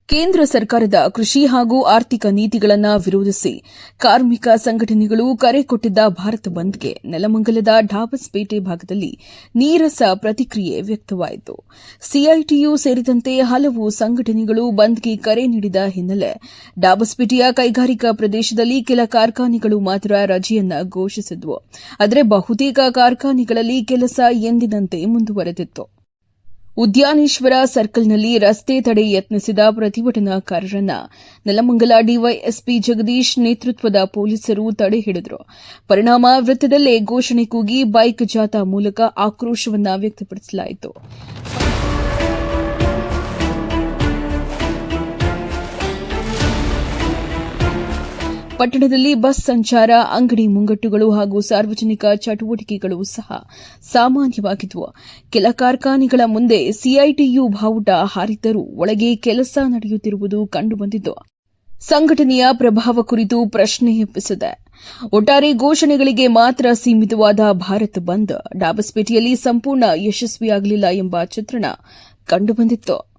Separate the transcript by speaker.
Speaker 1: ಕೇಂದ್ರ ಸರ್ಕಾರದ ಕೃಷಿ ಹಾಗೂ ಆರ್ಥಿಕ ನೀತಿಗಳನ್ನು ವಿರೋಧಿಸಿ ಕಾರ್ಮಿಕ ಸಂಘಟನೆಗಳು ಕರೆ ಕೊಟ್ಟಿದ್ದ ಭಾರತ್ ಬಂದ್ಗೆ ನೆಲಮಂಗಲದ ಢಾಬಸ್ಪೇಟೆ ಭಾಗದಲ್ಲಿ ನೀರಸ ಪ್ರತಿಕ್ರಿಯೆ ವ್ಯಕ್ತವಾಯಿತು. ಸಿಐಟಿಯು ಸೇರಿದಂತೆ ಹಲವು ಸಂಘಟನೆಗಳು ಬಂದ್ಗೆ ಕರೆ ನೀಡಿದ ಹಿನ್ನೆಲೆ ಢಾಬಸ್ಪೇಟೆಯ ಕೈಗಾರಿಕಾ ಪ್ರದೇಶದಲ್ಲಿ ಕೆಲ ಕಾರ್ಖಾನೆಗಳು ಮಾತ್ರ ರಜೆಯನ್ನ ಘೋಷಿಸಿದ್ವು. ಆದರೆ ಬಹುತೇಕ ಕಾರ್ಖಾನೆಗಳಲ್ಲಿ ಕೆಲಸ ಎಂದಿನಂತೆ ಮುಂದುವರೆದಿತ್ತು. ಉದ್ಯಾನೇಶ್ವರ ಸರ್ಕಲ್ನಲ್ಲಿ ರಸ್ತೆ ತಡೆ ಯತ್ನಿಸಿದ ಪ್ರತಿಭಟನಾಕಾರರನ್ನ ನೆಲಮಂಗಲ ಡಿವೈಎಸ್ಪಿ ಜಗದೀಶ್ ನೇತೃತ್ವದ ಪೊಲೀಸರು ತಡೆ ಹಿಡಿದರು. ಪರಿಣಾಮ ವೃತ್ತದಲ್ಲೇ ಘೋಷಣೆ ಕೂಗಿ ಬೈಕ್ ಜಾಥಾ ಮೂಲಕ ಆಕ್ರೋಶವನ್ನ ವ್ಯಕ್ತಪಡಿಸಲಾಯಿತು. ಪಟ್ಟಣದಲ್ಲಿ ಬಸ್ ಸಂಚಾರ, ಅಂಗಡಿ ಮುಂಗಟ್ಟುಗಳು ಹಾಗೂ ಸಾರ್ವಜನಿಕ ಚಟುವಟಿಕೆಗಳು ಸಹ ಸಾಮಾನ್ಯವಾಗಿದ್ದವು. ಕೆಲ ಕಾರ್ಖಾನೆಗಳ ಮುಂದೆ ಸಿಐಟಿಯು ಬಾವುಟ ಹಾರಿದ್ದರೂ ಒಳಗೆ ಕೆಲಸ ನಡೆಯುತ್ತಿರುವುದು ಕಂಡುಬಂದಿದ್ದು ಸಂಘಟನೆಯ ಪ್ರಭಾವ ಕುರಿತು ಪ್ರಶ್ನೆ ಎಬ್ಬಿಸಿದೆ. ಒಟ್ಟಾರೆ ಘೋಷಣೆಗಳಿಗೆ ಮಾತ್ರ ಸೀಮಿತವಾದ ಭಾರತ್ ಬಂದ್ ಢಾಬಸ್ಪೇಟೆಯಲ್ಲಿ ಸಂಪೂರ್ಣ ಯಶಸ್ವಿಯಾಗಲಿಲ್ಲ ಎಂಬ ಚಿತ್ರಣ ಕಂಡುಬಂದಿತ್ತು.